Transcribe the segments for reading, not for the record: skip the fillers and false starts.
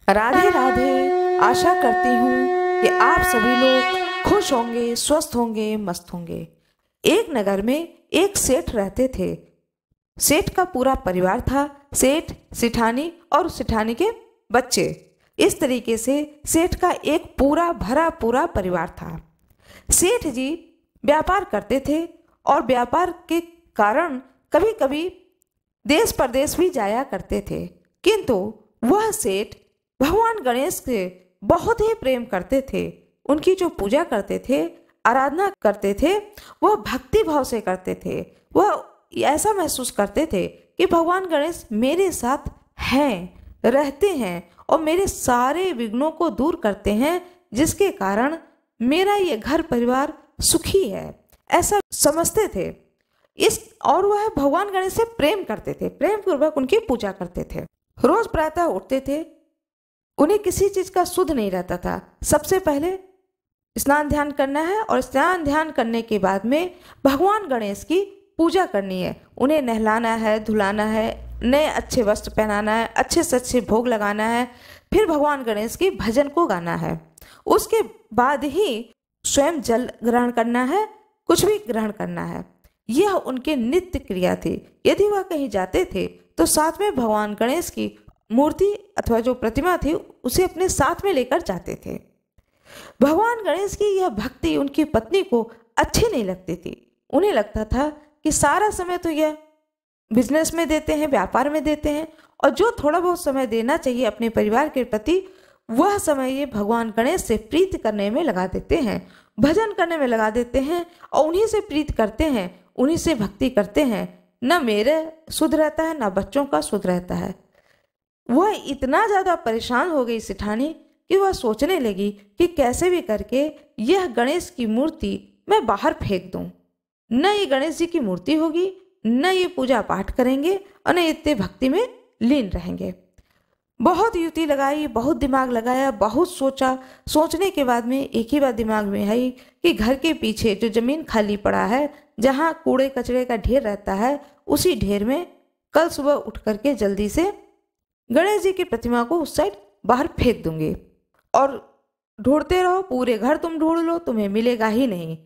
राधे राधे। आशा करती हूँ कि आप सभी लोग खुश होंगे, स्वस्थ होंगे, मस्त होंगे। एक नगर में एक सेठ रहते थे। सेठ का पूरा परिवार था, सेठ, सिठानी और सिठानी के बच्चे। इस तरीके से सेठ का एक पूरा भरा पूरा परिवार था। सेठ जी व्यापार करते थे और व्यापार के कारण कभी कभी देश परदेश भी जाया करते थे। किंतु वह सेठ भगवान गणेश से बहुत ही प्रेम करते थे। उनकी जो पूजा करते थे, आराधना करते थे, वह भक्ति भाव से करते थे। वह ऐसा महसूस करते थे कि भगवान गणेश मेरे साथ हैं, रहते हैं और मेरे सारे विघ्नों को दूर करते हैं, जिसके कारण मेरा ये घर परिवार सुखी है, ऐसा समझते थे। और वह भगवान गणेश से प्रेम करते थे, प्रेम पूर्वक उनकी पूजा करते थे। रोज प्रातः उठते थे, उन्हें किसी चीज का सुध नहीं रहता था। सबसे पहले स्नान ध्यान करना है और स्नान ध्यान करने के बाद में भगवान गणेश की पूजा करनी है। उन्हें नहलाना है, धुलाना है, नए अच्छे वस्त्र पहनाना है, अच्छे से अच्छे भोग लगाना है, फिर भगवान गणेश की भजन को गाना है। उसके बाद ही स्वयं जल ग्रहण करना है, कुछ भी ग्रहण करना है। यह उनके नित्य क्रिया थी। यदि वह कहीं जाते थे तो साथ में भगवान गणेश की मूर्ति अथवा जो प्रतिमा थी उसे अपने साथ में लेकर जाते थे। भगवान गणेश की यह भक्ति उनकी पत्नी को अच्छी नहीं लगती थी। उन्हें लगता था कि सारा समय तो यह बिजनेस में देते हैं, व्यापार में देते हैं, और जो थोड़ा बहुत समय देना चाहिए अपने परिवार के प्रति, वह समय ये भगवान गणेश से प्रीति करने में लगा देते हैं, भजन करने में लगा देते हैं और उन्हीं से प्रीति करते हैं, उन्हीं से भक्ति करते हैं। न मेरे सुध रहता है, न बच्चों का सुध रहता है। वह इतना ज़्यादा परेशान हो गई सिठानी कि वह सोचने लगी कि कैसे भी करके यह गणेश की मूर्ति मैं बाहर फेंक दूं। न ये गणेश जी की मूर्ति होगी, न ये पूजा पाठ करेंगे और न इतने भक्ति में लीन रहेंगे। बहुत युक्ति लगाई, बहुत दिमाग लगाया, बहुत सोचा। सोचने के बाद में एक ही बात दिमाग में आई कि घर के पीछे जो जमीन खाली पड़ा है, जहाँ कूड़े कचरे का ढेर रहता है, उसी ढेर में कल सुबह उठ करके जल्दी से गणेश जी की प्रतिमा को उस साइड बाहर फेंक दूंगी और ढूंढते रहो, पूरे घर तुम ढूंढ लो, तुम्हें मिलेगा ही नहीं।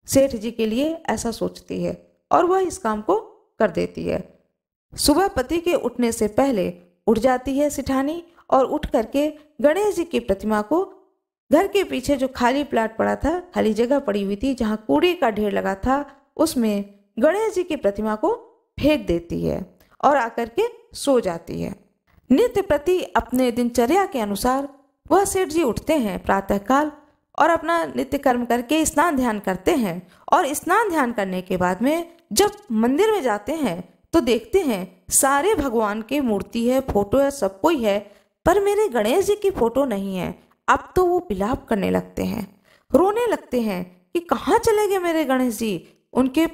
सेठ जी के लिए ऐसा सोचती है और वह इस काम को कर देती है। सुबह पति के उठने से पहले उठ जाती है सिठानी और उठ करके गणेश जी की प्रतिमा को घर के पीछे जो खाली प्लाट पड़ा था, खाली जगह पड़ी हुई थी जहाँ कूड़े का ढेर लगा था, उसमें गणेश जी की प्रतिमा को फेंक देती है और आकर के सो जाती है। नित्य प्रति अपने दिनचर्या के अनुसार वह सेठ जी उठते हैं प्रातःकाल और अपना नित्य कर्म करके स्नान ध्यान करते हैं। और स्नान ध्यान करने के बाद में जब मंदिर में जाते हैं तो देखते हैं सारे भगवान की मूर्ति है, फोटो है, सब कोई है, पर मेरे गणेश जी की फोटो नहीं है। अब तो वो विलाप करने लगते हैं, रोने लगते हैं कि कहाँ चले गए मेरे गणेश जी। उनके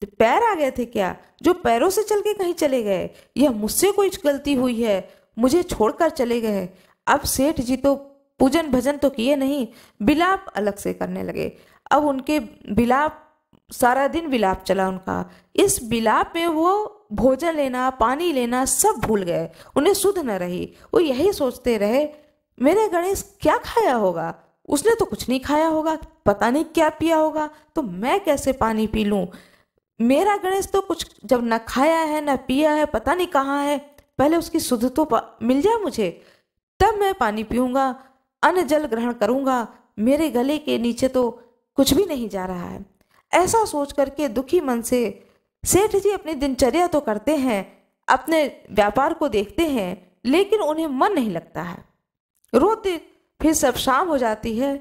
पैर आ गए थे क्या, जो पैरों से चल के कहीं चले गए, यह मुझसे कोई गलती हुई है, मुझे छोड़कर चले गए। अब सेठ जी तो पूजन भजन तो किए नहीं, विलाप अलग से करने लगे। अब उनके विलाप, सारा दिन विलाप चला उनका। इस विलाप में वो भोजन लेना, पानी लेना सब भूल गए, उन्हें सुध न रही। वो यही सोचते रहे मेरे गणेश क्या खाया होगा, उसने तो कुछ नहीं खाया होगा, पता नहीं क्या पिया होगा, तो मैं कैसे पानी पी लूं। मेरा गणेश तो कुछ जब न खाया है न पिया है, पता नहीं कहाँ है, पहले उसकी सुध तो मिल जाए मुझे, तब मैं पानी पीऊंगा, अन्न जल ग्रहण करूंगा। मेरे गले के नीचे तो कुछ भी नहीं जा रहा है। ऐसा सोच करके दुखी मन से सेठ जी अपनी दिनचर्या तो करते हैं, अपने व्यापार को देखते हैं, लेकिन उन्हें मन नहीं लगता है। रोते फिर सब शाम हो जाती है।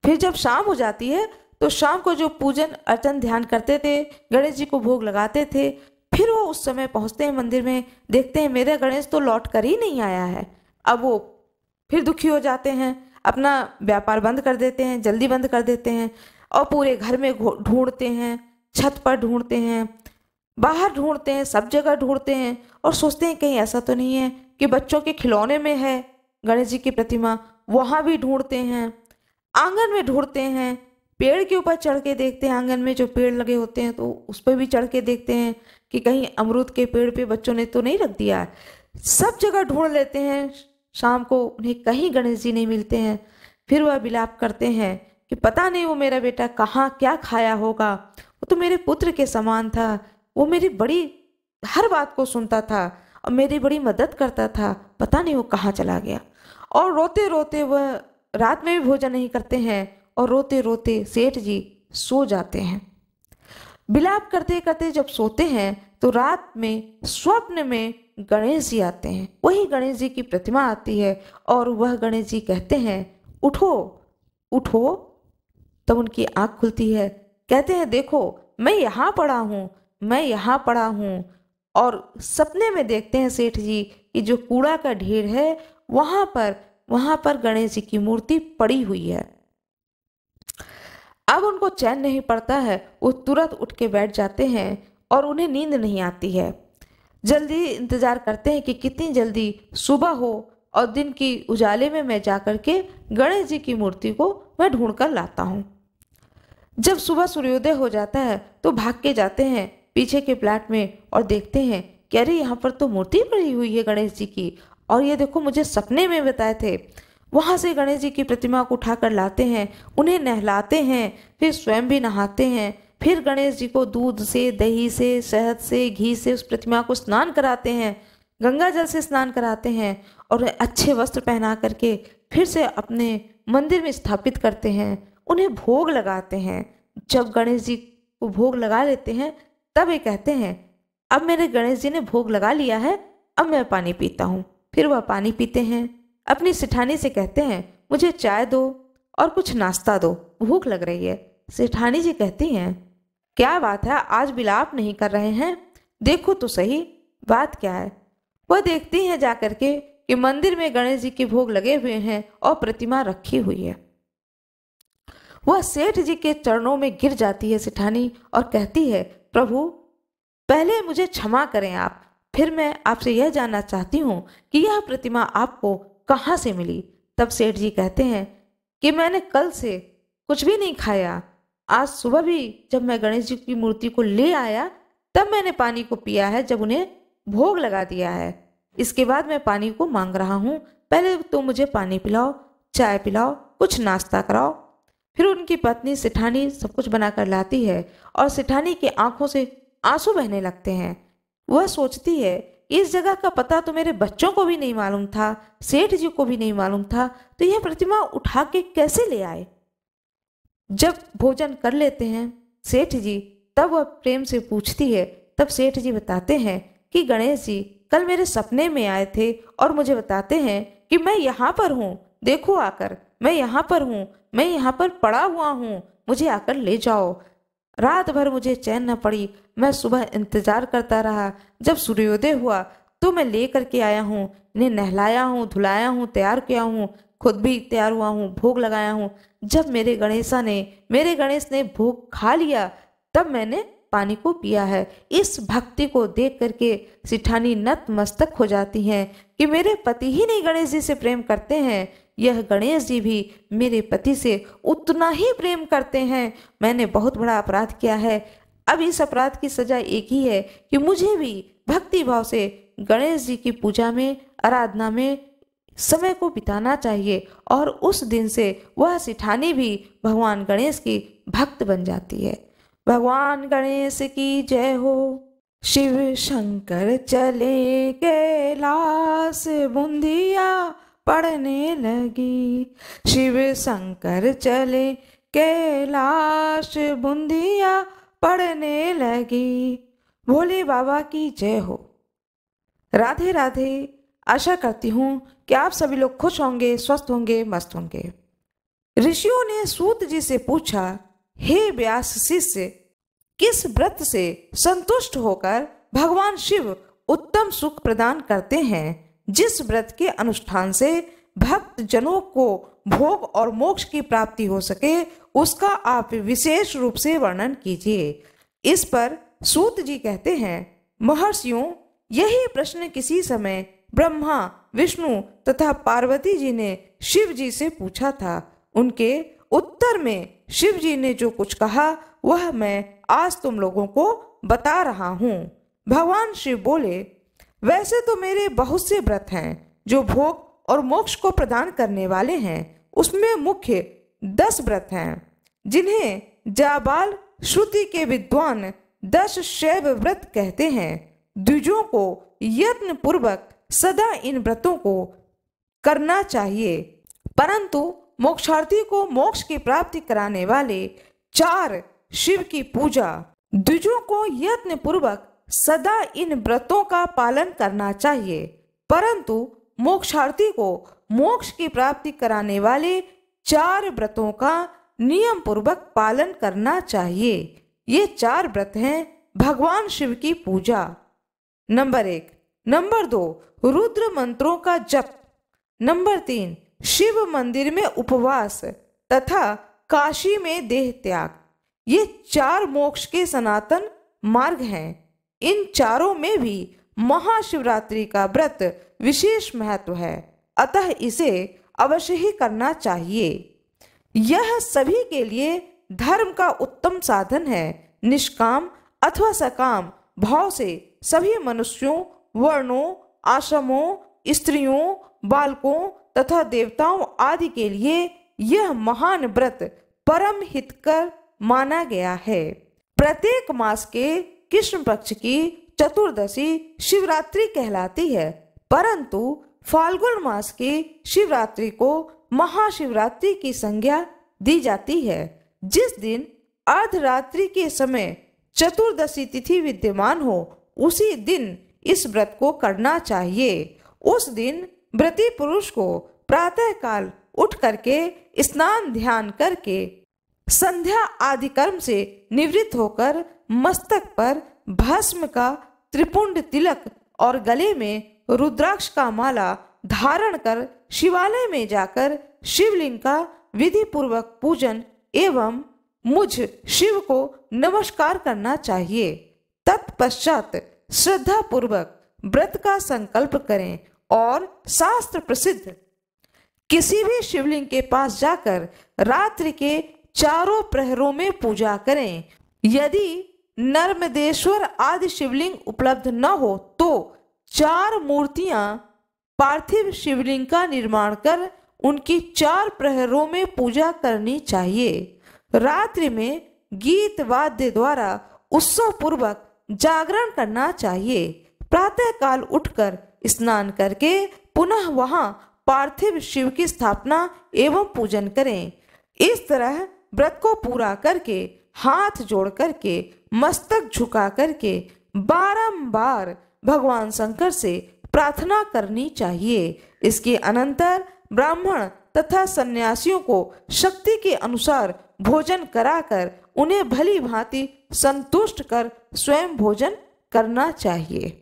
फिर जब शाम हो जाती है तो शाम को जो पूजन अर्चन ध्यान करते थे, गणेश जी को भोग लगाते थे, फिर वो उस समय पहुंचते हैं मंदिर में, देखते हैं मेरा गणेश तो लौट कर ही नहीं आया है। अब वो फिर दुखी हो जाते हैं, अपना व्यापार बंद कर देते हैं, जल्दी बंद कर देते हैं और पूरे घर में ढूंढते हैं, छत पर ढूंढते हैं, बाहर ढूंढते हैं, सब जगह ढूंढते हैं और सोचते हैं कहीं ऐसा तो नहीं है कि बच्चों के खिलौने में है गणेश जी की प्रतिमा, वहाँ भी ढूंढते हैं, आंगन में ढूंढते हैं, पेड़ के ऊपर चढ़ के देखते हैं, आंगन में जो पेड़ लगे होते हैं तो उस पर भी चढ़ के देखते हैं कि कहीं अमरूद के पेड़ पे बच्चों ने तो नहीं रख दिया। सब जगह ढूंढ लेते हैं, शाम को उन्हें कहीं गणेश जी नहीं मिलते हैं। फिर वह विलाप करते हैं कि पता नहीं वो मेरा बेटा कहाँ क्या खाया होगा, वो तो मेरे पुत्र के समान था, वो मेरी बड़ी हर बात को सुनता था और मेरी बड़ी मदद करता था, पता नहीं वो कहाँ चला गया। और रोते रोते वह रात में भी भोजन नहीं करते हैं और रोते रोते सेठ जी सो जाते हैं। विलाप करते करते जब सोते हैं तो रात में स्वप्न में गणेश जी आते हैं। वही गणेश जी की प्रतिमा आती है और वह गणेश जी कहते हैं उठो उठो। तब उनकी आंख खुलती है, कहते हैं देखो मैं यहाँ पड़ा हूँ, मैं यहाँ पड़ा हूँ। और सपने में देखते हैं सेठ जी कि जो कूड़ा का ढेर है वहाँ पर गणेश जी की मूर्ति पड़ी हुई है। अब उनको चैन नहीं पड़ता है, वो तुरंत उठ के बैठ जाते हैं और उन्हें नींद नहीं आती है। जल्दी इंतजार करते हैं कि कितनी जल्दी सुबह हो और दिन की उजाले में मैं जाकर के गणेश जी की मूर्ति को मैं ढूंढ कर लाता हूँ। जब सुबह सूर्योदय हो जाता है तो भाग के जाते हैं पीछे के प्लाट में और देखते हैं कि अरे यहाँ पर तो मूर्ति पड़ी हुई है गणेश जी की, और ये देखो मुझे सपने में बताए थे। वहाँ से गणेश जी की प्रतिमा को उठाकर लाते हैं, उन्हें नहलाते हैं, फिर स्वयं भी नहाते हैं। फिर गणेश जी को दूध से, दही से, शहद से, घी से उस प्रतिमा को स्नान कराते हैं, गंगा जल से स्नान कराते हैं और अच्छे वस्त्र पहना करके फिर से अपने मंदिर में स्थापित करते हैं। उन्हें भोग लगाते हैं। जब गणेश जी को भोग लगा लेते हैं तब ये कहते हैं अब मेरे गणेश जी ने भोग लगा लिया है, अब मैं पानी पीता हूँ। फिर वह पानी पीते हैं। अपनी सेठानी से कहते हैं मुझे चाय दो और कुछ नाश्ता दो, भूख लग रही है। सेठानी जी कहती हैं क्या बात है, आज विलाप नहीं कर रहे हैं, देखो तो सही बात क्या है। वह देखती हैं जाकर के कि मंदिर में गणेश जी के भोग लगे हुए हैं और प्रतिमा रखी हुई है। वह सेठ जी के चरणों में गिर जाती है सेठानी और कहती है प्रभु पहले मुझे क्षमा करें आप, फिर मैं आपसे यह जानना चाहती हूँ कि यह प्रतिमा आपको कहाँ से मिली। तब सेठ जी कहते हैं कि मैंने कल से कुछ भी नहीं खाया, आज सुबह भी जब मैं गणेश जी की मूर्ति को ले आया तब मैंने पानी को पिया है, जब उन्हें भोग लगा दिया है। इसके बाद मैं पानी को मांग रहा हूँ, पहले तो मुझे पानी पिलाओ, चाय पिलाओ, कुछ नाश्ता कराओ। फिर उनकी पत्नी सेठानी सब कुछ बनाकर लाती है और सेठानी की आंखों से आंसू बहने लगते हैं। वह सोचती है इस जगह का पता तो मेरे बच्चों को भी नहीं मालूम था, सेठ जी को भी नहीं मालूम था, तो यह प्रतिमा उठा के कैसे ले आए। जब भोजन कर लेते हैं सेठ जी तब वह प्रेम से पूछती है। तब सेठ जी बताते हैं कि गणेश जी कल मेरे सपने में आए थे और मुझे बताते हैं कि मैं यहाँ पर हूँ, देखो आकर, मैं यहाँ पर हूँ, मैं यहाँ पर पड़ा हुआ हूँ, मुझे आकर ले जाओ। रात भर मुझे चैन न पड़ी, मैं सुबह इंतजार करता रहा। जब सूर्योदय हुआ तो मैं ले करके आया हूँ, इन्हें नहलाया हूँ, धुलाया हूँ, तैयार किया हूँ, खुद भी तैयार हुआ हूँ, भोग लगाया हूँ। जब मेरे गणेश ने भोग खा लिया तब मैंने पानी को पिया है। इस भक्ति को देख करके सेठानी नतमस्तक हो जाती हैं कि मेरे पति ही नहीं गणेश जी से प्रेम करते हैं, यह गणेश जी भी मेरे पति से उतना ही प्रेम करते हैं। मैंने बहुत बड़ा अपराध किया है, अब इस अपराध की सजा एक ही है कि मुझे भी भक्ति भाव से गणेश जी की पूजा में, आराधना में समय को बिताना चाहिए। और उस दिन से वह सेठानी भी भगवान गणेश की भक्त बन जाती है। भगवान गणेश की जय हो। शिव शंकर चले कैलाश, बूंदिया पड़ने लगी। शिव शंकर चले कैलाश, बूंदिया पड़ने लगी। भोले बाबा की जय हो। राधे राधे। आशा करती हूँ कि आप सभी लोग खुश होंगे, स्वस्थ होंगे, मस्त होंगे। ऋषियों ने सूत जी से पूछा, हे व्यास शिष्य, किस व्रत से संतुष्ट होकर भगवान शिव उत्तम सुख प्रदान करते हैं, जिस व्रत के अनुष्ठान से भक्त जनों को भोग और मोक्ष की प्राप्ति हो सके, उसका आप विशेष रूप से वर्णन कीजिए। इस पर सूत जी कहते हैं, महर्षियों, यही प्रश्न किसी समय ब्रह्मा, विष्णु तथा पार्वती जी ने शिव जी से पूछा था। उनके उत्तर में शिव जी ने जो कुछ कहा वह मैं आज तुम लोगों को बता रहा हूँ। भगवान शिव बोले, वैसे तो मेरे बहुत से व्रत हैं जो भोग और मोक्ष को प्रदान करने वाले हैं। उसमें मुख्य 10 व्रत हैं, जिन्हें जाबाल श्रुति के विद्वान 10 शैव व्रत कहते हैं। द्विजों को यत्न पूर्वक सदा इन व्रतों को करना चाहिए, परंतु मोक्षार्थी को मोक्ष की प्राप्ति कराने वाले 4 शिव की पूजा। द्विजों को यत्न पूर्वक सदा इन व्रतों का पालन करना चाहिए, परंतु मोक्षार्थी को मोक्ष की प्राप्ति कराने वाले 4 व्रतों का नियम पूर्वक पालन करना चाहिए। ये 4 व्रत हैं भगवान शिव की पूजा। नंबर 1। नंबर 2, रुद्र मंत्रों का जप। नंबर 3, शिव मंदिर में उपवास तथा काशी में देह त्याग। ये 4 मोक्ष के सनातन मार्ग हैं। इन चारों में भी महाशिवरात्रि का व्रत विशेष महत्व है, अतः इसे अवश्य ही करना चाहिए। यह सभी के लिए धर्म का उत्तम साधन है। निष्काम अथवा सकाम भाव से सभी मनुष्यों, वर्णों, आश्रमों, स्त्रियों, बालकों तथा देवताओं आदि के लिए यह महान व्रत परम हितकर माना गया है। प्रत्येक मास के कृष्ण पक्ष की चतुर्दशी शिवरात्रि कहलाती है, परंतु फाल्गुन मास की शिवरात्रि को महाशिवरात्रि की संज्ञा दी जाती है। जिस दिन अर्धरात्रि के समय चतुर्दशी तिथि विद्यमान हो, उसी दिन इस व्रत को करना चाहिए। उस दिन व्रती पुरुष को प्रातः काल उठ करके स्नान ध्यान करके संध्या आदि कर्म से निवृत्त होकर मस्तक पर भस्म का त्रिपुंड तिलक और गले में रुद्राक्ष का माला धारण कर शिवालय में जाकर शिवलिंग का विधि पूर्वक पूजन एवं मुझ शिव को नमस्कार करना चाहिए। तत्पश्चात श्रद्धा पूर्वक व्रत का संकल्प करें और शास्त्र प्रसिद्ध किसी भी शिवलिंग के पास जाकर रात्रि के चारों प्रहरों में पूजा करें। यदि नर्मदेश्वर आदि शिवलिंग उपलब्ध न हो तो 4 मूर्तियां पार्थिव शिवलिंग का निर्माण कर उनकी 4 प्रहरों में पूजा करनी चाहिए। रात्रि में गीत वाद्य द्वारा उत्सव पूर्वक जागरण करना चाहिए। प्रातः काल उठकर स्नान करके पुनः वहां पार्थिव शिव की स्थापना एवं पूजन करें। इस तरह व्रत को पूरा करके हाथ जोड़ करके मस्तक झुका करके बारंबार भगवान शंकर से प्रार्थना करनी चाहिए। इसके अनंतर ब्राह्मण तथा सन्यासियों को शक्ति के अनुसार भोजन कराकर उन्हें भली भांति संतुष्ट कर स्वयं भोजन करना चाहिए।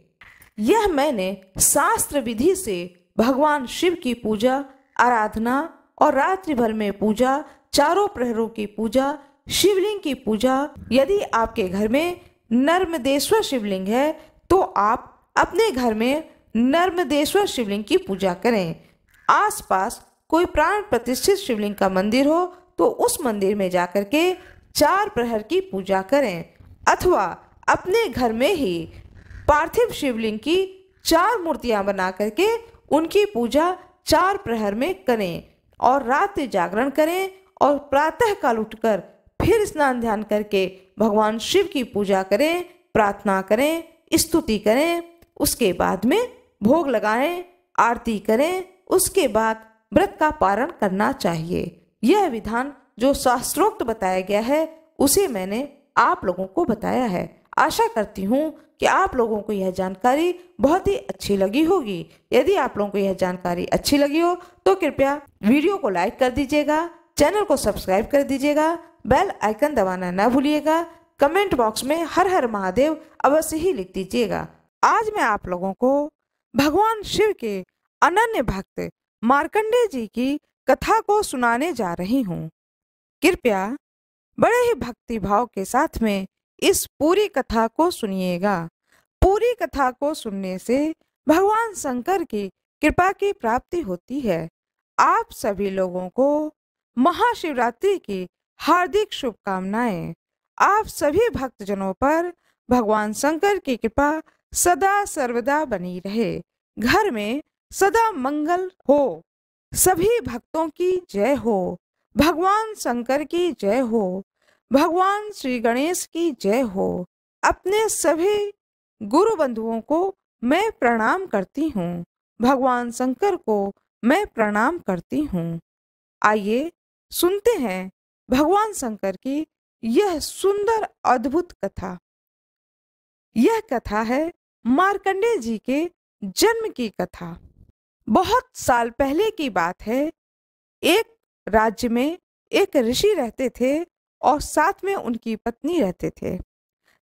यह मैंने शास्त्र विधि से भगवान शिव की पूजा, आराधना और रात्रि भर में पूजा, चारों प्रहरों की पूजा, शिवलिंग की पूजा। यदि आपके घर में नर्मदेश्वर शिवलिंग है तो आप अपने घर में नर्मदेश्वर शिवलिंग की पूजा करें। आसपास कोई प्राण प्रतिष्ठित शिवलिंग का मंदिर हो तो उस मंदिर में जाकर के 4 प्रहर की पूजा करें, अथवा अपने घर में ही पार्थिव शिवलिंग की 4 मूर्तियां बना करके उनकी पूजा 4 प्रहर में करें और रात्रि जागरण करें और प्रातः काल उठकर फिर स्नान ध्यान करके भगवान शिव की पूजा करें, प्रार्थना करें, स्तुति करें। उसके बाद में भोग लगाएं, आरती करें। उसके बाद व्रत का पारण करना चाहिए। यह विधान जो शास्त्रोक्त बताया गया है उसे मैंने आप लोगों को बताया है। आशा करती हूँ कि आप लोगों को यह जानकारी बहुत ही अच्छी लगी होगी। यदि आप लोगों को यह जानकारी अच्छी लगी हो तो कृपया वीडियो को लाइक कर दीजिएगा, चैनल को सब्सक्राइब कर दीजिएगा, बेल आइकन दबाना न भूलिएगा। कमेंट बॉक्स में हर हर महादेव अवश्य ही लिख दीजिएगा। आज मैं आप लोगों को भगवान शिव के अनन्य भक्त मार्कंडेय जी की कथा को सुनाने जा रही हूँ। कृपया बड़े ही भक्ति भाव के साथ में इस पूरी कथा को सुनिएगा। पूरी कथा को सुनने से भगवान शंकर की कृपा की प्राप्ति होती है। आप सभी लोगों को महाशिवरात्रि की हार्दिक शुभकामनाएं। आप सभी भक्तजनों पर भगवान शंकर की कृपा सदा सर्वदा बनी रहे। घर में सदा मंगल हो। सभी भक्तों की जय हो। भगवान शंकर की जय हो। भगवान श्री गणेश की जय हो। अपने सभी गुरु बंधुओं को मैं प्रणाम करती हूँ। भगवान शंकर को मैं प्रणाम करती हूँ। आइए सुनते हैं भगवान शंकर की यह सुंदर अद्भुत कथा। यह कथा है मार्कंडेय जी के जन्म की कथा। बहुत साल पहले की बात है। एक राज्य में एक ऋषि रहते थे और साथ में उनकी पत्नी रहते थे।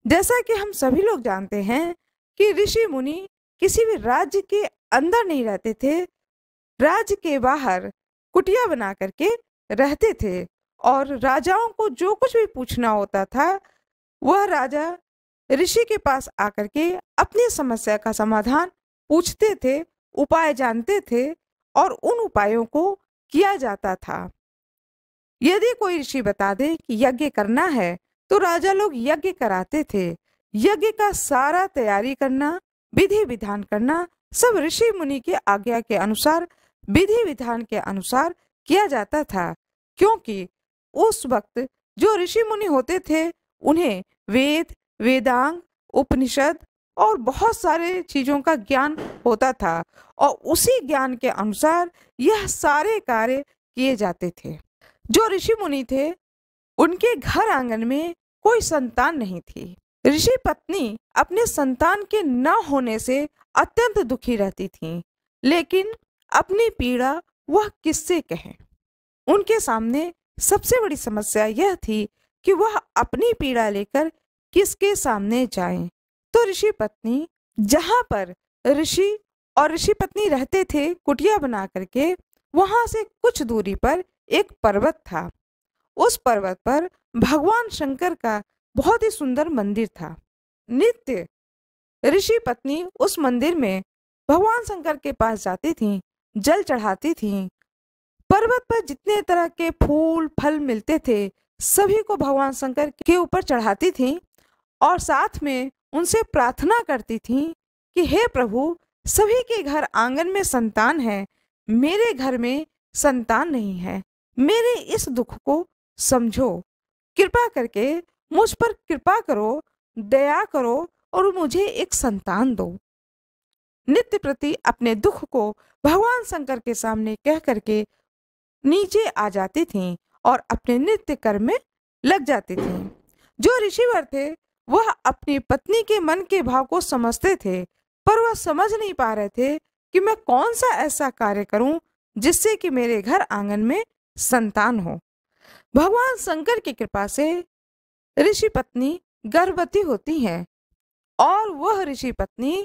जैसा कि हम सभी लोग जानते हैं कि ऋषि मुनि किसी भी राज्य के अंदर नहीं रहते थे, राज्य के बाहर कुटिया बना करके रहते थे और राजाओं को जो कुछ भी पूछना होता था वह राजा ऋषि के पास आकर के अपनी समस्या का समाधान पूछते थे, उपाय जानते थे और उन उपायों को किया जाता था। यदि कोई ऋषि बता दे कि यज्ञ करना है तो राजा लोग यज्ञ कराते थे। यज्ञ का सारा तैयारी करना, विधि विधान करना सब ऋषि मुनि के आज्ञा के अनुसार, विधि विधान के अनुसार किया जाता था, क्योंकि उस वक्त जो ऋषि मुनि होते थे उन्हें वेद, वेदांग, उपनिषद और बहुत सारे चीजों का ज्ञान होता था और उसी ज्ञान के अनुसार यह सारे कार्य किए जाते थे। जो ऋषि मुनि थे उनके घर आंगन में कोई संतान नहीं थी। ऋषि पत्नी अपने संतान के न होने से अत्यंत दुखी रहती थी, लेकिन अपनी पीड़ा वह किससे कहे। उनके सामने सबसे बड़ी समस्या यह थी कि वह अपनी पीड़ा लेकर किसके सामने जाएं। तो ऋषि पत्नी, जहां पर ऋषि और ऋषि पत्नी रहते थे कुटिया बना करके, वहां से कुछ दूरी पर एक पर्वत था। उस पर्वत पर भगवान शंकर का बहुत ही सुंदर मंदिर था। नित्य ऋषि पत्नी उस मंदिर में भगवान शंकर के पास जाती थीं, जल चढ़ाती थीं। पर्वत पर जितने तरह के फूल फल मिलते थे सभी को भगवान शंकर के ऊपर चढ़ाती थीं और साथ में उनसे प्रार्थना करती थीं कि हे प्रभु, सभी के घर आंगन में संतान है, मेरे घर में संतान नहीं है, मेरे इस दुख को समझो, कृपा करके मुझ पर कृपा करो, दया करो और मुझे एक संतान दो। नित्य प्रति अपने दुख को भगवान शंकर के सामने कह करके नीचे आ जाती थीं और अपने नित्य कर्म में लग जाती थीं। जो ऋषिवर थे वह अपनी पत्नी के मन के भाव को समझते थे, पर वह समझ नहीं पा रहे थे कि मैं कौन सा ऐसा कार्य करूं जिससे कि मेरे घर आंगन में संतान हो। भगवान शंकर की कृपा से ऋषि पत्नी गर्भवती होती है और वह ऋषि पत्नी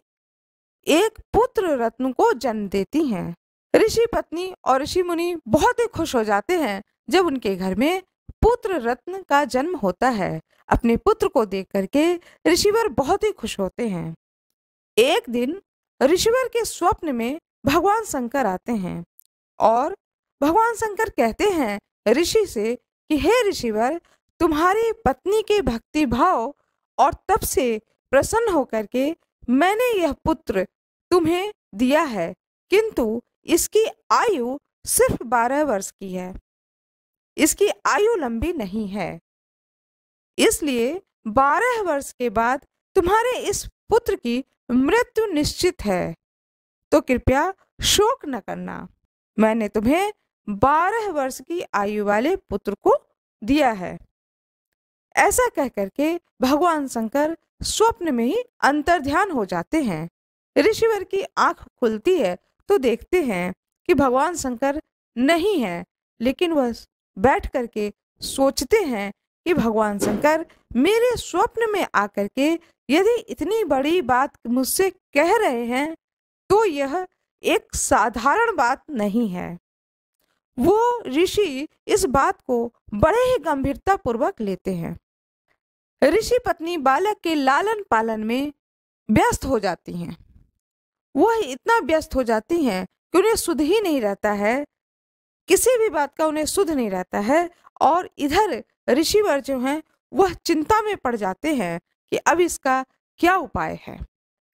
एक पुत्र रत्न को जन्म देती हैं। ऋषि पत्नी और ऋषि मुनि बहुत ही खुश हो जाते हैं जब उनके घर में पुत्र रत्न का जन्म होता है। अपने पुत्र को देख करके ऋषिवर बहुत ही खुश होते हैं। एक दिन ऋषिवर के स्वप्न में भगवान शंकर आते हैं और भगवान शंकर कहते हैं ऋषि से कि हे ऋषिवर, तुम्हारी पत्नी के भक्ति भाव और तप से प्रसन्न होकर के मैंने यह पुत्र तुम्हें दिया है, किंतु इसकी आयु सिर्फ 12 वर्ष की है, इसकी आयु लंबी नहीं है, इसलिए 12 वर्ष के बाद तुम्हारे इस पुत्र की मृत्यु निश्चित है, तो कृपया शोक न करना। मैंने तुम्हें 12 वर्ष की आयु वाले पुत्र को दिया है। ऐसा कह करके भगवान शंकर स्वप्न में ही अंतर्ध्यान हो जाते हैं। ऋषिवर की आंख खुलती है तो देखते हैं कि भगवान शंकर नहीं है, लेकिन वह बैठ करके सोचते हैं कि भगवान शंकर मेरे स्वप्न में आकर के यदि इतनी बड़ी बात मुझसे कह रहे हैं तो यह एक साधारण बात नहीं है। वो ऋषि इस बात को बड़े ही गंभीरता पूर्वक लेते हैं। ऋषि पत्नी बालक के लालन पालन में व्यस्त हो जाती हैं। वह इतना व्यस्त हो जाती हैं कि उन्हें सुध ही नहीं रहता है, किसी भी बात का उन्हें सुध नहीं रहता है। और इधर ऋषिवर जो हैं वह चिंता में पड़ जाते हैं कि अब इसका क्या उपाय है।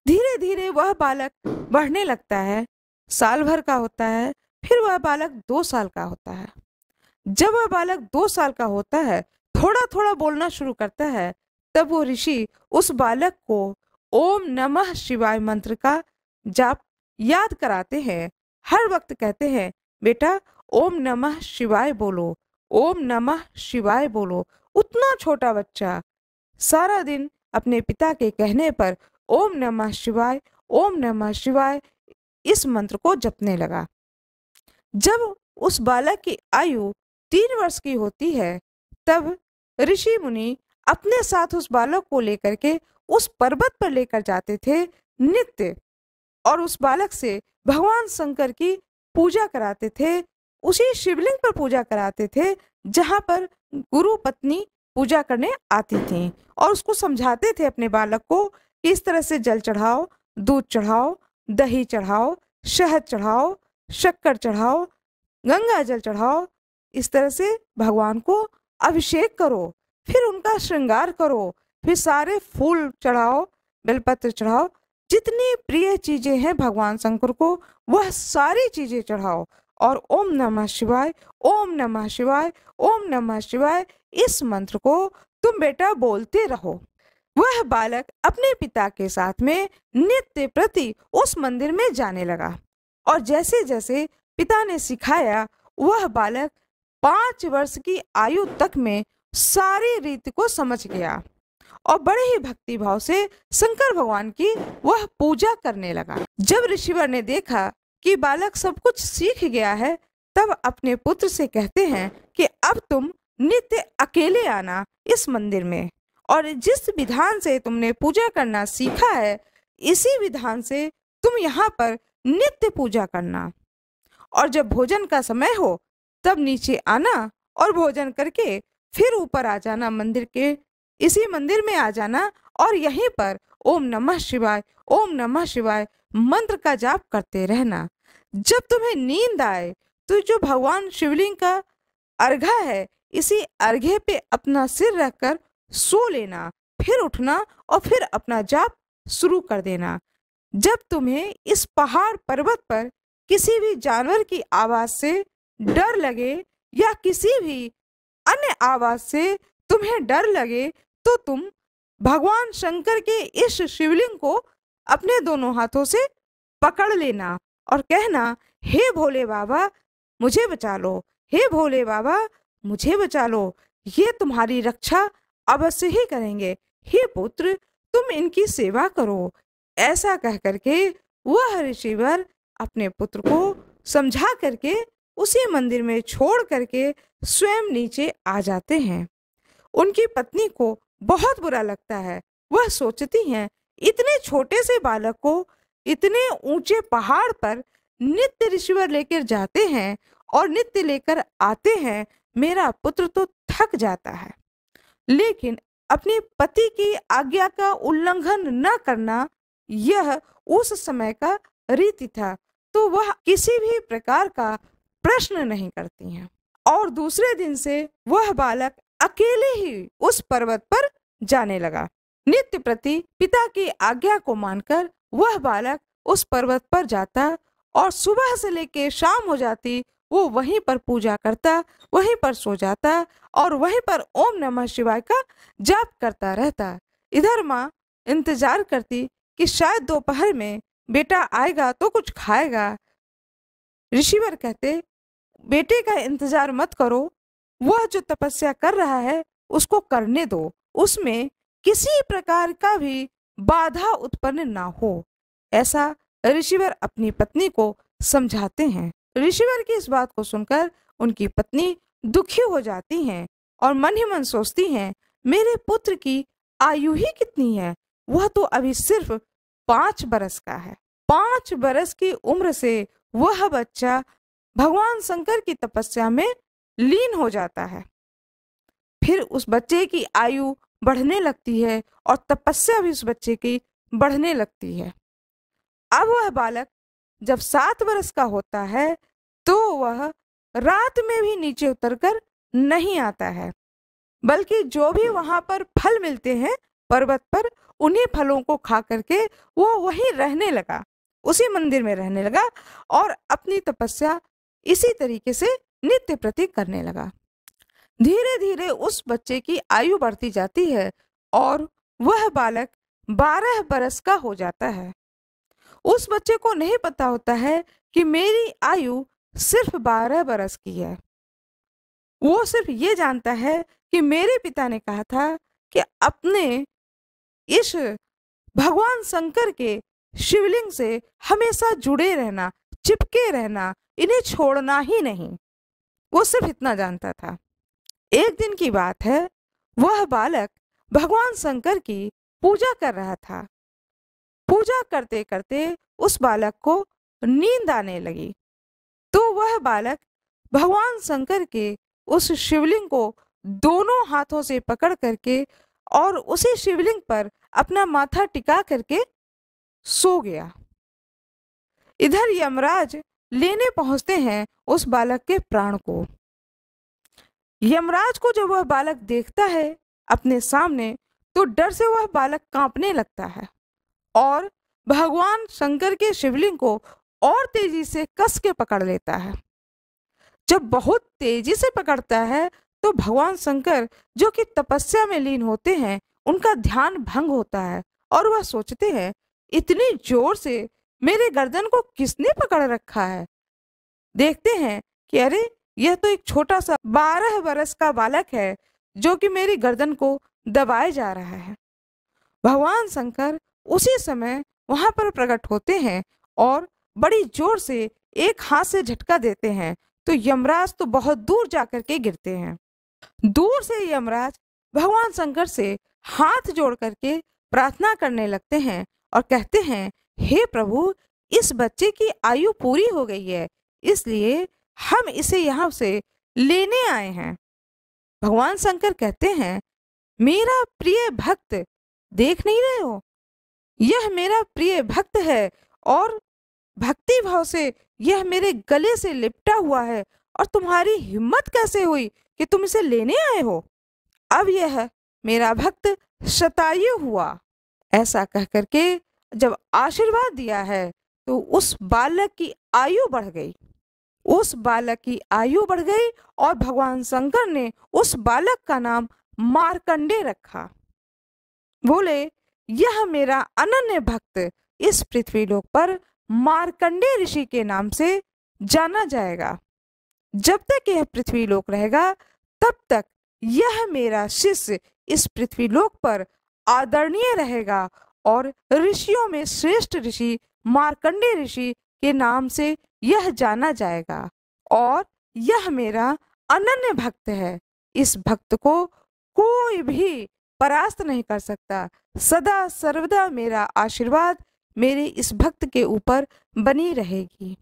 धीरे धीरे वह बालक बढ़ने लगता है। साल भर का होता है, फिर वह बालक 2 साल का होता है। जब वह बालक 2 साल का होता है, थोड़ा थोड़ा बोलना शुरू करता है, तब वो ऋषि उस बालक को ओम नमः शिवाय मंत्र का जाप याद कराते हैं। हर वक्त कहते हैं, बेटा ओम नमः शिवाय बोलो, ओम नमः शिवाय बोलो। उतना छोटा बच्चा सारा दिन अपने पिता के कहने पर ओम नमः शिवाय, ओम नमः शिवाय इस मंत्र को जपने लगा। जब उस बालक की आयु 3 वर्ष की होती है, तब ऋषि मुनि अपने साथ उस बालक को लेकर के उस पर्वत पर लेकर जाते थे नित्य, और उस बालक से भगवान शंकर की पूजा कराते थे। उसी शिवलिंग पर पूजा कराते थे जहां पर गुरु पत्नी पूजा करने आती थी, और उसको समझाते थे अपने बालक को कि इस तरह से जल चढ़ाओ, दूध चढ़ाओ, दही चढ़ाओ, शहद चढ़ाओ, शक्कर चढ़ाओ, गंगा जल चढ़ाओ। इस तरह से भगवान को अभिषेक करो, फिर उनका श्रृंगार करो, फिर सारे फूल चढ़ाओ, बेलपत्र चढ़ाओ, जितनी प्रिय चीजें हैं भगवान शंकर को वह सारी चीजें चढ़ाओ, और ओम नमः शिवाय, ओम नमः शिवाय, ओम नमः शिवाय इस मंत्र को तुम बेटा बोलते रहो। वह बालक अपने पिता के साथ में नित्य प्रति उस मंदिर में जाने लगा, और जैसे जैसे पिता ने सिखाया, वह बालक 5 वर्ष की आयु तक में सारी रीति को समझ गया, और बड़े ही भक्ति भाव से शंकर भगवान की वह पूजा करने लगा। जब ऋषिवर ने देखा कि बालक सब कुछ सीख गया है, तब अपने पुत्र से कहते हैं कि अब तुम नित्य अकेले आना इस मंदिर में, और जिस विधान से तुमने पूजा करना सीखा है, इसी विधान से तुम यहाँ पर नित्य पूजा करना, और जब भोजन का समय हो तब नीचे आना और भोजन करके फिर ऊपर आ जाना, मंदिर के इसी मंदिर में आ जाना, और यहीं पर ओम नमः शिवाय, ओम नमः शिवाय मंत्र का जाप करते रहना। जब तुम्हें नींद आए तो जो भगवान शिवलिंग का अर्घा है, इसी अर्घे पे अपना सिर रखकर सो लेना, फिर उठना और फिर अपना जाप शुरू कर देना। जब तुम्हें इस पहाड़ पर्वत पर किसी भी जानवर की आवाज से डर लगे या किसी भी अन्य आवाज से तुम्हें डर लगे, तो तुम भगवान शंकर के इस शिवलिंग को अपने दोनों हाथों से पकड़ लेना और कहना, हे भोले बाबा मुझे बचा लो, हे भोले बाबा मुझे बचा लो, ये तुम्हारी रक्षा अवश्य ही करेंगे, हे पुत्र तुम इनकी सेवा करो। ऐसा कह करके वह ऋषिवर अपने पुत्र को समझा करके उसी मंदिर में छोड़ करके स्वयं नीचे आ जाते हैं। उनकी पत्नी को बहुत बुरा लगता है। वह सोचती हैं, इतने छोटे से बालक को इतने ऊंचे पहाड़ पर नित्य ऋषिवर लेकर जाते हैं और नित्य लेकर आते हैं, मेरा पुत्र तो थक जाता है, लेकिन अपने पति की आज्ञा का उल्लंघन न करना यह उस समय का रीति था, तो वह किसी भी प्रकार का प्रश्न नहीं करती हैं। और दूसरे दिन से वह बालक अकेले ही उस पर्वत पर जाने लगा। नित्य प्रति पिता की आज्ञा को मानकर वह बालक उस पर्वत पर जाता, और सुबह से लेकर शाम हो जाती वो वहीं पर पूजा करता, वहीं पर सो जाता, और वहीं पर ओम नमः शिवाय का जाप करता रहता। इधर माँ इंतजार करती कि शायद दोपहर में बेटा आएगा तो कुछ खाएगा। ऋषिवर कहते, बेटे का इंतजार मत करो, वह जो तपस्या कर रहा है उसको करने दो, उसमें किसी प्रकार का भी बाधा उत्पन्न ना हो। ऐसा ऋषिवर अपनी पत्नी को समझाते हैं। ऋषिवर की इस बात को सुनकर उनकी पत्नी दुखी हो जाती हैं और मन ही मन सोचती हैं, मेरे पुत्र की आयु ही कितनी है, वह तो अभी सिर्फ 5 बरस का है। 5 बरस की उम्र से वह बच्चा भगवान शंकर की तपस्या में लीन हो जाता है। फिर उस बच्चे की आयु बढ़ने लगती है और तपस्या भी उस बच्चे की बढ़ने लगती है। अब वह बालक जब 7 वर्ष का होता है तो वह रात में भी नीचे उतरकर नहीं आता है, बल्कि जो भी वहां पर फल मिलते हैं पर्वत पर, उन्हीं फलों को खा करके वो वहीं रहने लगा। उसी मंदिर में रहने लगा और अपनी तपस्या इसी तरीके से नित्य प्रति करने लगा। धीरे धीरे उस बच्चे की आयु बढ़ती जाती है और वह बालक 12 बरस का हो जाता है। उस बच्चे को नहीं पता होता है कि मेरी आयु सिर्फ 12 बरस की है। वो सिर्फ ये जानता है कि मेरे पिता ने कहा था कि अपने इस भगवान शंकर के शिवलिंग से हमेशा जुड़े रहना, चिपके रहना, इन्हें छोड़ना ही नहीं। वो सिर्फ इतना जानता था। एक दिन की बात है, वह बालक भगवान शंकर की पूजा कर रहा था। पूजा करते करते उस बालक को नींद आने लगी, तो वह बालक भगवान शंकर के उस शिवलिंग को दोनों हाथों से पकड़ करके और उसी शिवलिंग पर अपना माथा टिका करके सो गया। इधर यमराज लेने पहुंचते हैं उस बालक के प्राण को। यमराज को जब वह बालक देखता है अपने सामने, तो डर से वह बालक कांपने लगता है और भगवान शंकर के शिवलिंग को और तेजी से कस के पकड़ लेता है। जब बहुत तेजी से पकड़ता है तो भगवान शंकर, जो कि तपस्या में लीन होते हैं, उनका ध्यान भंग होता है और वह सोचते हैं, इतनी जोर से मेरे गर्दन को किसने पकड़ रखा है। देखते हैं कि अरे, यह तो एक छोटा सा 12 बरस का बालक है जो कि मेरी गर्दन को दबाए जा रहा है। भगवान शंकर उसी समय वहां पर प्रकट होते हैं और बड़ी जोर से एक हाथ से झटका देते हैं, तो यमराज तो बहुत दूर जाकर के गिरते हैं। दूर से यमराज भगवान शंकर से हाथ जोड़ करके प्रार्थना करने लगते हैं और कहते हैं, हे प्रभु, इस बच्चे की आयु पूरी हो गई है, इसलिए हम इसे यहाँ से लेने आए हैं। भगवान शंकर कहते हैं, मेरा प्रिय भक्त, देख नहीं रहे हो, यह मेरा प्रिय भक्त है और भक्ति भाव से यह मेरे गले से लिपटा हुआ है, और तुम्हारी हिम्मत कैसे हुई कि तुम इसे लेने आए हो। अब यह मेरा भक्त शतायु हुआ। ऐसा कह करके जब आशीर्वाद दिया है तो उस बालक की आयु बढ़ गई। उस बालक की आयु बढ़ गई और भगवान शंकर ने उस बालक का नाम मार्कंडे रखा। बोले, यह मेरा अनन्य भक्त इस पृथ्वी लोक पर मार्कंडे ऋषि के नाम से जाना जाएगा। जब तक यह पृथ्वी लोक रहेगा, तब तक यह मेरा शिष्य इस पृथ्वी लोक पर आदरणीय रहेगा और ऋषियों में श्रेष्ठ ऋषि मार्कंडे ऋषि के नाम से यह जाना जाएगा। और यह मेरा अनन्य भक्त है। इस भक्त को कोई भी परास्त नहीं कर सकता। सदा सर्वदा मेरा आशीर्वाद मेरे इस भक्त के ऊपर बनी रहेगी।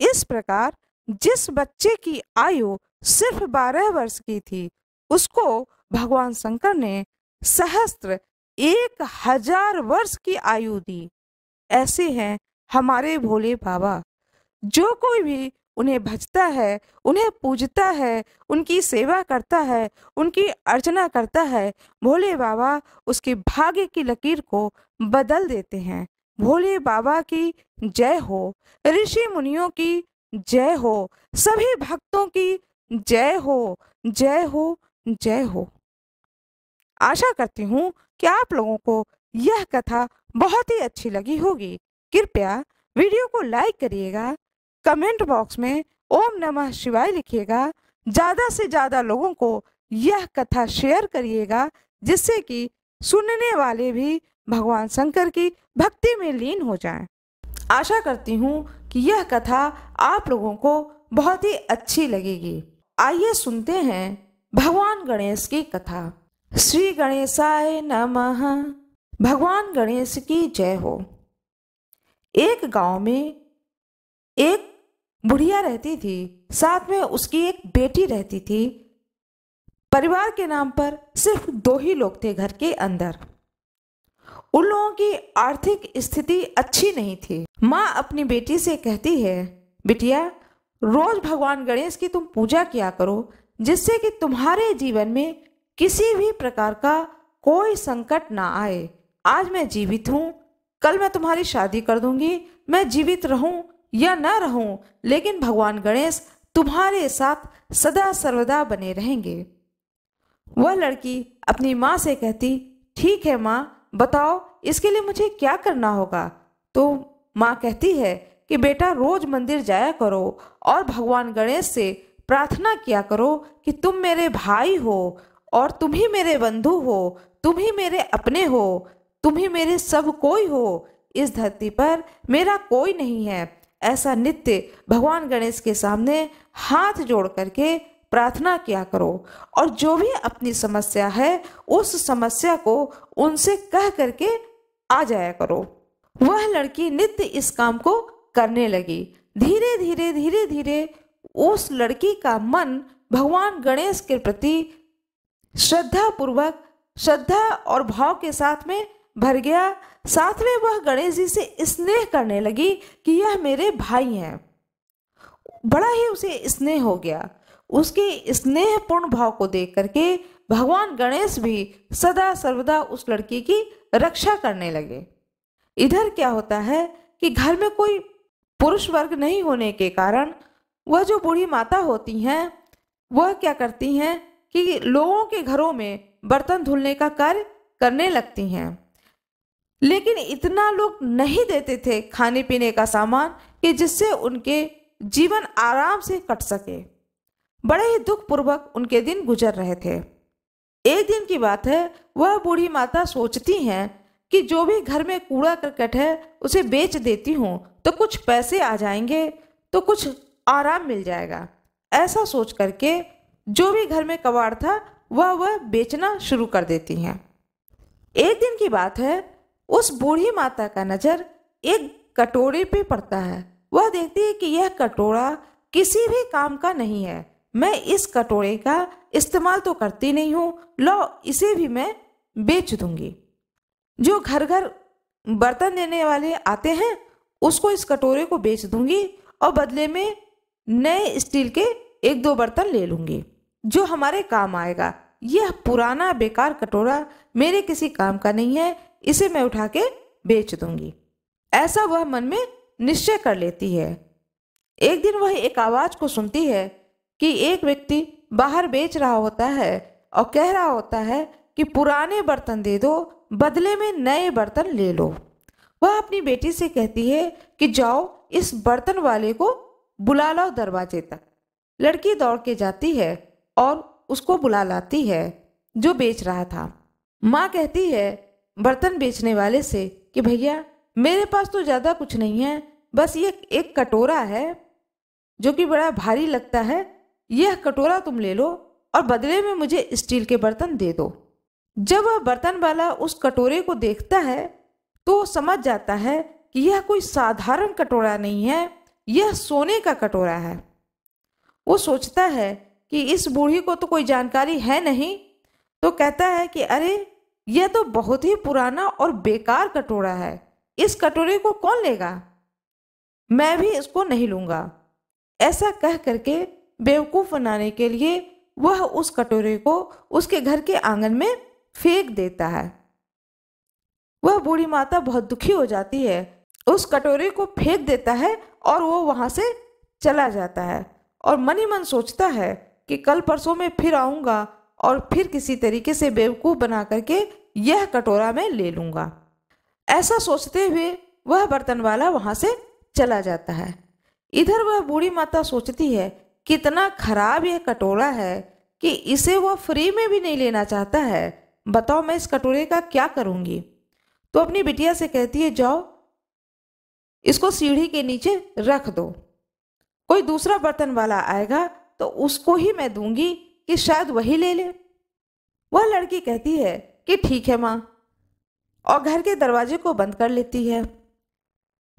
इस प्रकार जिस बच्चे की आयु सिर्फ 12 वर्ष की थी, उसको भगवान शंकर ने सहस्त्र 1000 वर्ष की आयु दी। ऐसे हैं हमारे भोले बाबा। जो कोई भी उन्हें भजता है, उन्हें पूजता है, उनकी सेवा करता है, उनकी अर्चना करता है, भोले बाबा उसके भाग्य की लकीर को बदल देते हैं। भोले बाबा की जय हो, ऋषि मुनियों की जय हो, सभी भक्तों की जय हो, जय हो, जय हो। आशा करती हूँ कि आप लोगों को यह कथा बहुत ही अच्छी लगी होगी। कृपया वीडियो को लाइक करिएगा, कमेंट बॉक्स में ओम नमः शिवाय लिखिएगा, ज़्यादा से ज़्यादा लोगों को यह कथा शेयर करिएगा, जिससे कि सुनने वाले भी भगवान शंकर की भक्ति में लीन हो जाएं। आशा करती हूँ कि यह कथा आप लोगों को बहुत ही अच्छी लगेगी। आइए सुनते हैं भगवान गणेश की कथा। श्री गणेशाय नमः। भगवान गणेश की जय हो। एक गांव में एक बुढ़िया रहती थी, साथ में उसकी एक बेटी रहती थी। परिवार के नाम पर सिर्फ 2 ही लोग थे घर के अंदर। उन लोगों की आर्थिक स्थिति अच्छी नहीं थी। माँ अपनी बेटी से कहती है, बिटिया, रोज भगवान गणेश की तुम पूजा किया करो, जिससे कि तुम्हारे जीवन में किसी भी प्रकार का कोई संकट ना आए। आज मैं जीवित हूँ, कल मैं तुम्हारी शादी कर दूंगी, मैं जीवित रहूं या न रहूं, लेकिन भगवान गणेश तुम्हारे साथ सदा सर्वदा बने रहेंगे। वह लड़की अपनी माँ से कहती, ठीक है माँ, बताओ इसके लिए मुझे क्या करना होगा। तो माँ कहती है कि बेटा रोज मंदिर जाया करो और भगवान गणेश से प्रार्थना किया करो कि तुम मेरे भाई हो और तुम ही मेरे बंधु हो, तुम ही मेरे अपने हो, तुम ही मेरे सब कोई हो, इस धरती पर मेरा कोई नहीं है। ऐसा नित्य भगवान गणेश के सामने हाथ जोड़ करके प्रार्थना किया करो और जो भी अपनी समस्या है उस समस्या को उनसे कह करके आ जाया करो। वह लड़की नित्य इस काम को करने लगी। धीरे धीरे धीरे धीरे उस लड़की का मन भगवान गणेश के प्रति श्रद्धा और भाव के साथ में भर गया। साथ में वह गणेश जी से स्नेह करने लगी कि यह मेरे भाई हैं। बड़ा ही उसे स्नेह हो गया। उसके स्नेहपूर्ण भाव को देख करके भगवान गणेश भी सदा सर्वदा उस लड़की की रक्षा करने लगे। इधर क्या होता है कि घर में कोई पुरुष वर्ग नहीं होने के कारण वह जो बूढ़ी माता होती हैं वह क्या करती हैं कि लोगों के घरों में बर्तन धुलने का कार्य करने लगती हैं। लेकिन इतना लोग नहीं देते थे खाने पीने का सामान कि जिससे उनके जीवन आराम से कट सके। बड़े ही दुखपूर्वक उनके दिन गुजर रहे थे। एक दिन की बात है, वह बूढ़ी माता सोचती हैं कि जो भी घर में कूड़ा करकट है उसे बेच देती हूँ तो कुछ पैसे आ जाएंगे, तो कुछ आराम मिल जाएगा। ऐसा सोच करके जो भी घर में कबाड़ था वह बेचना शुरू कर देती हैं। एक दिन की बात है, उस बूढ़ी माता का नज़र एक कटोरे पे पड़ता है। वह देखती है कि यह कटोरा किसी भी काम का नहीं है, मैं इस कटोरे का इस्तेमाल तो करती नहीं हूँ, लो इसे भी मैं बेच दूंगी। जो घर घर बर्तन देने वाले आते हैं उसको इस कटोरे को बेच दूंगी और बदले में नए स्टील के 1-2 बर्तन ले लूंगी जो हमारे काम आएगा। यह पुराना बेकार कटोरा मेरे किसी काम का नहीं है, इसे मैं उठा के बेच दूंगी। ऐसा वह मन में निश्चय कर लेती है। एक दिन वह एक आवाज को सुनती है कि एक व्यक्ति बाहर बेच रहा होता है और कह रहा होता है कि पुराने बर्तन दे दो, बदले में नए बर्तन ले लो। वह अपनी बेटी से कहती है कि जाओ इस बर्तन वाले को बुला लाओ दरवाजे तक। लड़की दौड़ के जाती है और उसको बुला लाती है जो बेच रहा था। माँ कहती है बर्तन बेचने वाले से कि भैया मेरे पास तो ज़्यादा कुछ नहीं है, बस ये एक कटोरा है जो कि बड़ा भारी लगता है, यह कटोरा तुम ले लो और बदले में मुझे स्टील के बर्तन दे दो। जब वह बर्तन वाला उस कटोरे को देखता है तो समझ जाता है कि यह कोई साधारण कटोरा नहीं है, यह सोने का कटोरा है। वो सोचता है कि इस बूढ़ी को तो कोई जानकारी है नहीं, तो कहता है कि अरे यह तो बहुत ही पुराना और बेकार कटोरा है, इस कटोरे को कौन लेगा, मैं भी इसको नहीं लूंगा। ऐसा कह करके बेवकूफ़ बनाने के लिए वह उस कटोरे को उसके घर के आंगन में फेंक देता है। वह बूढ़ी माता बहुत दुखी हो जाती है, उस कटोरे को फेंक देता है और वो वहां से चला जाता है और मन ही मन सोचता है कि कल परसों में फिर आऊँगा और फिर किसी तरीके से बेवकूफ़ बना करके यह कटोरा मैं ले लूँगा। ऐसा सोचते हुए वह बर्तन वाला वहाँ से चला जाता है। इधर वह बूढ़ी माता सोचती है कितना खराब यह कटोरा है कि इसे वह फ्री में भी नहीं लेना चाहता है, बताओ मैं इस कटोरे का क्या करूँगी। तो अपनी बिटिया से कहती है जाओ इसको सीढ़ी के नीचे रख दो, कोई दूसरा बर्तन वाला आएगा तो उसको ही मैं दूंगी कि शायद वही ले ले। वह लड़की कहती है कि ठीक है माँ, और घर के दरवाजे को बंद कर लेती है।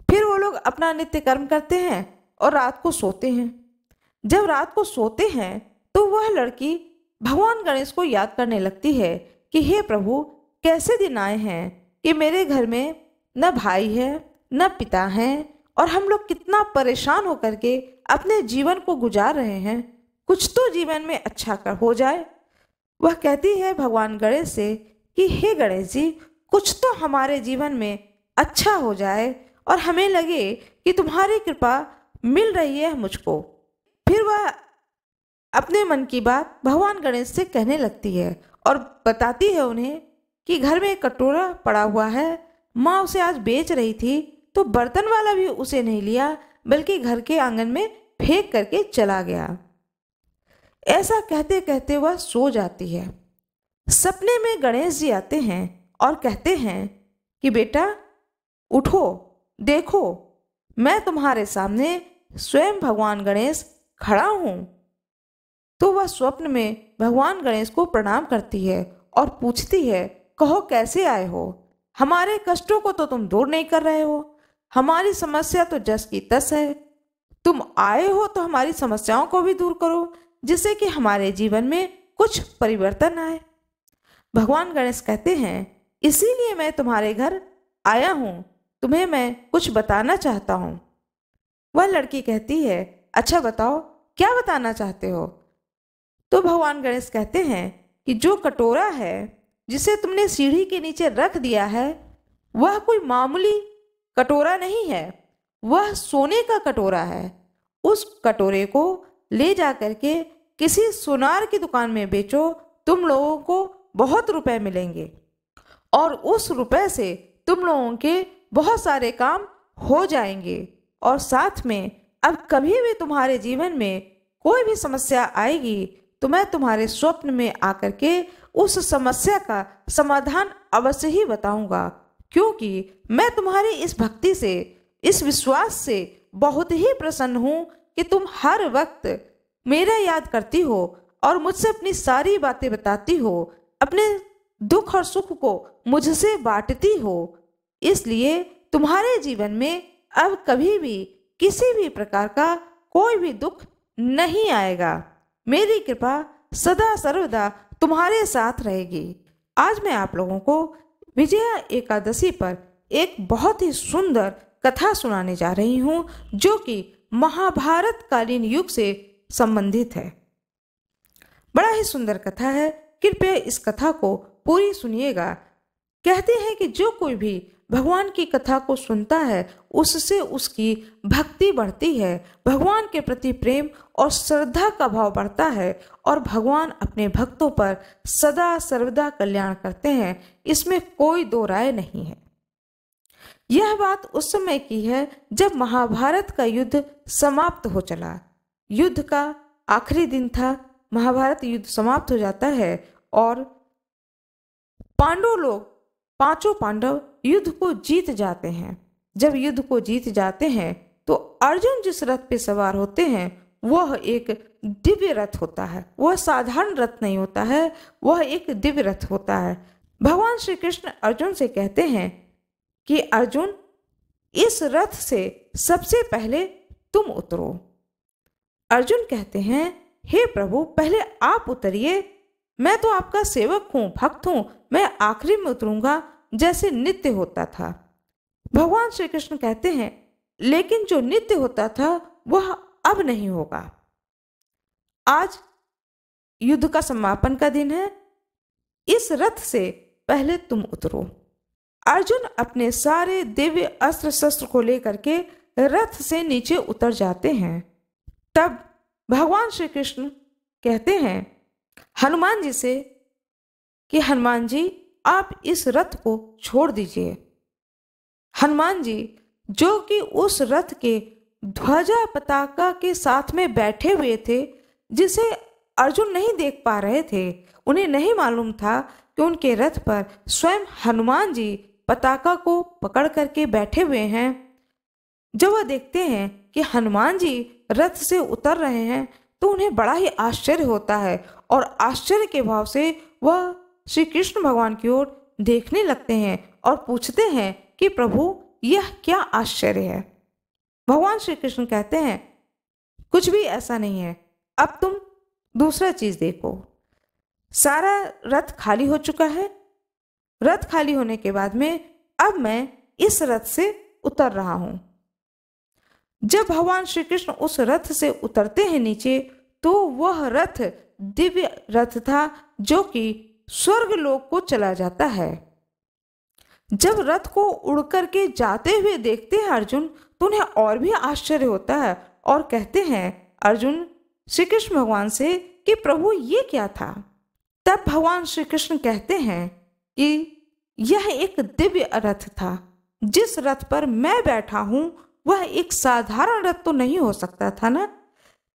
फिर वो लोग अपना नित्य कर्म करते हैं और रात को सोते हैं। जब रात को सोते हैं तो वह लड़की भगवान गणेश को याद करने लगती है कि हे प्रभु, कैसे दिन आए हैं कि मेरे घर में न भाई है न पिता हैं और हम लोग कितना परेशान होकर के अपने जीवन को गुजार रहे हैं, कुछ तो जीवन में अच्छा हो जाए। वह कहती है भगवान गणेश से कि हे गणेश जी, कुछ तो हमारे जीवन में अच्छा हो जाए और हमें लगे कि तुम्हारी कृपा मिल रही है मुझको। फिर वह अपने मन की बात भगवान गणेश से कहने लगती है और बताती है उन्हें कि घर में एक कटोरा पड़ा हुआ है, माँ उसे आज बेच रही थी तो बर्तन वाला भी उसे नहीं लिया, बल्कि घर के आंगन में फेंक करके चला गया। ऐसा कहते कहते वह सो जाती है। सपने में गणेश जी आते हैं और कहते हैं कि बेटा उठो, देखो मैं तुम्हारे सामने स्वयं भगवान गणेश खड़ा हूं। तो वह स्वप्न में भगवान गणेश को प्रणाम करती है और पूछती है, कहो कैसे आए हो? हमारे कष्टों को तो तुम दूर नहीं कर रहे हो, हमारी समस्या तो जस की तस है। तुम आए हो तो हमारी समस्याओं को भी दूर करो, जिससे कि हमारे जीवन में कुछ परिवर्तन आए। भगवान गणेश कहते हैं, इसीलिए मैं तुम्हारे घर आया हूं, तुम्हें मैं कुछ बताना चाहता हूं। वह लड़की कहती है, अच्छा बताओ, क्या बताना चाहते हो? तो भगवान गणेश कहते हैं कि जो कटोरा है जिसे तुमने सीढ़ी के नीचे रख दिया है, वह कोई मामूली कटोरा नहीं है, वह सोने का कटोरा है। उस कटोरे को ले जा करके किसी सुनार की दुकान में बेचो, तुम लोगों को बहुत रुपए मिलेंगे और उस रुपए से तुम लोगों के बहुत सारे काम हो जाएंगे। और साथ में अब कभी भी तुम्हारे जीवन में कोई भी समस्या आएगी तो मैं तुम्हारे स्वप्न में आकर के उस समस्या का समाधान अवश्य ही बताऊंगा, क्योंकि मैं तुम्हारी इस भक्ति से, इस विश्वास से बहुत ही प्रसन्न हूं कि तुम हर वक्त मेरा याद करती हो और मुझसे अपनी सारी बातें बताती हो, अपने दुख और सुख को मुझसे बांटती हो। इसलिए तुम्हारे जीवन में अब कभी भी किसी भी प्रकार का कोई भी दुख नहीं आएगा। मेरी कृपा सदा सर्वदा तुम्हारे साथ रहेगी। आज मैं आप लोगों को विजया एकादशी पर एक बहुत ही सुंदर कथा सुनाने जा रही हूँ, जो कि महाभारत कालीन युग से संबंधित है। बड़ा ही सुंदर कथा है, कृपया इस कथा को पूरी सुनिएगा। कहते हैं कि जो कोई भी भगवान की कथा को सुनता है उससे उसकी भक्ति बढ़ती है, भगवान के प्रति प्रेम और श्रद्धा का भाव बढ़ता है और भगवान अपने भक्तों पर सदा सर्वदा कल्याण करते हैं। इसमें कोई दो राय नहीं है। यह बात उस समय की है जब महाभारत का युद्ध समाप्त हो चला। युद्ध का आखिरी दिन था, महाभारत युद्ध समाप्त हो जाता है और पांडव लोग, पांचों पांडव युद्ध को जीत जाते हैं। जब युद्ध को जीत जाते हैं तो अर्जुन जिस रथ पे सवार होते हैं वह एक दिव्य रथ होता है, वह साधारण रथ नहीं होता है, वह एक दिव्य रथ होता है। भगवान श्री कृष्ण अर्जुन से कहते हैं कि अर्जुन, इस रथ से सबसे पहले तुम उतरो। अर्जुन कहते हैं, हे प्रभु पहले आप उतरिए, मैं तो आपका सेवक हूँ, भक्त हूँ, मैं आखिरी में उतरूंगा जैसे नित्य होता था। भगवान श्री कृष्ण कहते हैं, लेकिन जो नित्य होता था वह अब नहीं होगा। आज युद्ध का समापन का दिन है, इस रथ से पहले तुम उतरो। अर्जुन अपने सारे दिव्य अस्त्र शस्त्र को लेकर के रथ से नीचे उतर जाते हैं। तब भगवान श्री कृष्ण कहते हैं हनुमान जी से कि हनुमान जी आप इस रथ को छोड़ दीजिए। हनुमान जी जो कि उस रथ के ध्वजा पताका के साथ में बैठे हुए थे, जिसे अर्जुन नहीं देख पा रहे थे, उन्हें नहीं मालूम था कि उनके रथ पर स्वयं हनुमान जी पताका को पकड़ करके बैठे हुए हैं। जब वह देखते हैं कि हनुमान जी रथ से उतर रहे हैं तो उन्हें बड़ा ही आश्चर्य होता है और आश्चर्य के भाव से वह श्री कृष्ण भगवान की ओर देखने लगते हैं और पूछते हैं कि प्रभु यह क्या आश्चर्य है। भगवान श्री कृष्ण कहते हैं कुछ भी ऐसा नहीं है, अब तुम दूसरा चीज देखो। सारा रथ खाली हो चुका है। रथ खाली होने के बाद में अब मैं इस रथ से उतर रहा हूं। जब भगवान श्री कृष्ण उस रथ से उतरते हैं नीचे तो वह रथ दिव्य रथ था जो कि स्वर्ग लोक को चला जाता है। जब रथ को उड़ करके जाते हुए देखते हैं अर्जुन, तो उन्हें और भी आश्चर्य होता है और कहते हैं अर्जुन श्री कृष्ण भगवान से कि प्रभु ये क्या था। तब भगवान श्री कृष्ण कहते हैं कि यह एक दिव्य रथ था। जिस रथ पर मैं बैठा हूं वह एक साधारण रथ तो नहीं हो सकता था ना,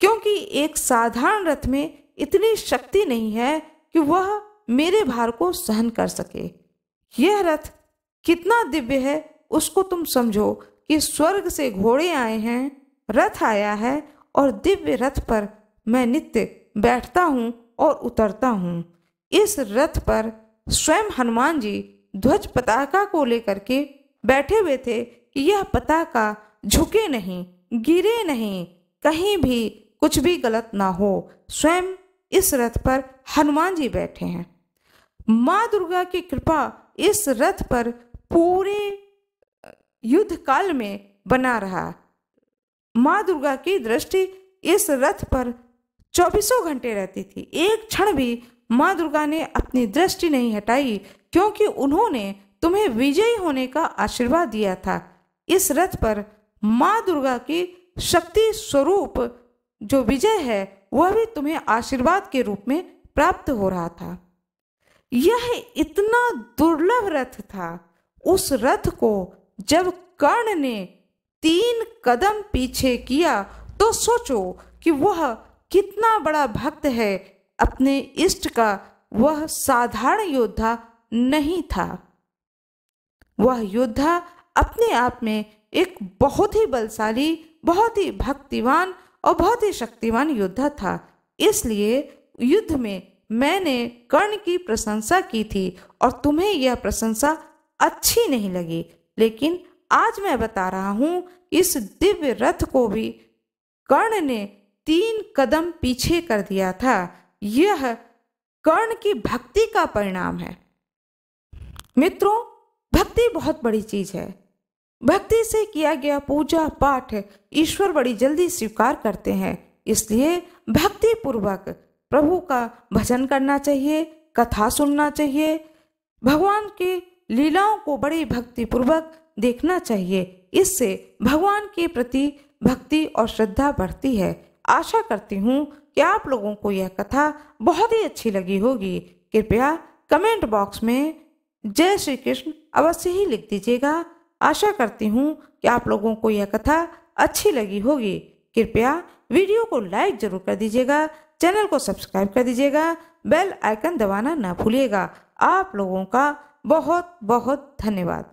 क्योंकि एक साधारण रथ में इतनी शक्ति नहीं है कि वह मेरे भार को सहन कर सके। यह रथ कितना दिव्य है उसको तुम समझो कि स्वर्ग से घोड़े आए हैं, रथ आया है और दिव्य रथ पर मैं नित्य बैठता हूँ और उतरता हूँ। इस रथ पर स्वयं हनुमान जी ध्वज पताका को लेकर के बैठे हुए थे कि यह पताका झुके नहीं, गिरे नहीं, कहीं भी कुछ भी गलत ना हो। स्वयं इस रथ पर हनुमान जी बैठे हैं। माँ दुर्गा की कृपा इस रथ पर पूरे युद्ध काल में बना रहा। माँ दुर्गा की दृष्टि इस रथ पर 24 घंटे रहती थी। एक क्षण भी माँ दुर्गा ने अपनी दृष्टि नहीं हटाई, क्योंकि उन्होंने तुम्हें विजयी होने का आशीर्वाद दिया था। इस रथ पर माँ दुर्गा की शक्ति स्वरूप जो विजय है वह भी तुम्हें आशीर्वाद के रूप में प्राप्त हो रहा था। यह इतना दुर्लभ रथ था। उस रथ को जब कर्ण ने 3 कदम पीछे किया तो सोचो कि वह कितना बड़ा भक्त है अपने इष्ट का। वह साधारण योद्धा नहीं था, वह योद्धा अपने आप में एक बहुत ही बलशाली, बहुत ही भक्तिवान और बहुत ही शक्तिवान योद्धा था। इसलिए युद्ध में मैंने कर्ण की प्रशंसा की थी और तुम्हें यह प्रशंसा अच्छी नहीं लगी, लेकिन आज मैं बता रहा हूं इस दिव्य रथ को भी कर्ण ने 3 कदम पीछे कर दिया था। यह कर्ण की भक्ति का परिणाम है। मित्रों, भक्ति बहुत बड़ी चीज है। भक्ति से किया गया पूजा पाठ ईश्वर बड़ी जल्दी स्वीकार करते हैं। इसलिए भक्ति पूर्वक प्रभु का भजन करना चाहिए, कथा सुनना चाहिए, भगवान के लीलाओं को बड़ी भक्ति पूर्वक देखना चाहिए। इससे भगवान के प्रति भक्ति और श्रद्धा बढ़ती है। आशा करती हूँ कि आप लोगों को यह कथा बहुत ही अच्छी लगी होगी। कृपया कमेंट बॉक्स में जय श्री कृष्ण अवश्य ही लिख दीजिएगा। आशा करती हूँ कि आप लोगों को यह कथा अच्छी लगी होगी। कृपया वीडियो को लाइक जरूर कर दीजिएगा, चैनल को सब्सक्राइब कर दीजिएगा, बेल आइकन दबाना ना भूलिएगा। आप लोगों का बहुत बहुत धन्यवाद।